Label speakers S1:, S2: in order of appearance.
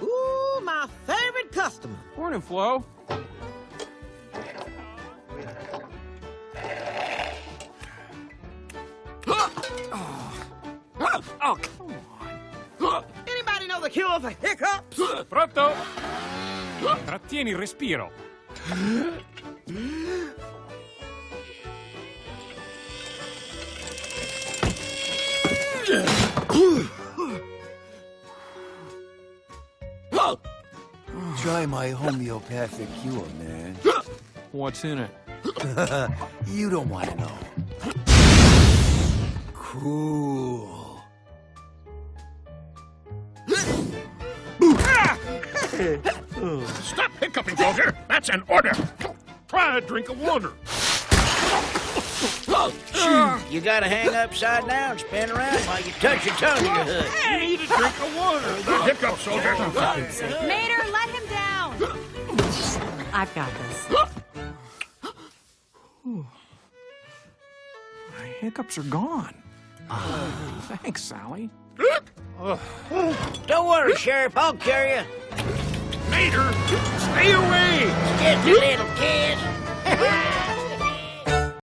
S1: Ooh, my favorite customer.
S2: Morning, Flo. Oh, come on.
S1: Anybody know the cure for hiccups?
S2: Pronto? Trattieni il respiro.
S3: Try my homeopathic cure, man.
S2: What's in it?
S3: You don't want to know. Cool.
S4: Stop hiccuping, soldier! That's an order! Try a drink of water.
S5: You gotta hang upside down, spin around while you touch your tongue to your hood.
S4: You need a drink of water. The hiccup, soldier.
S6: Mater, let him down! I've got this.
S2: My hiccups are gone. Thanks, Sally.
S5: Don't worry, Sheriff, I'll carry you.
S4: Mater, stay away!
S5: Just a little kiss.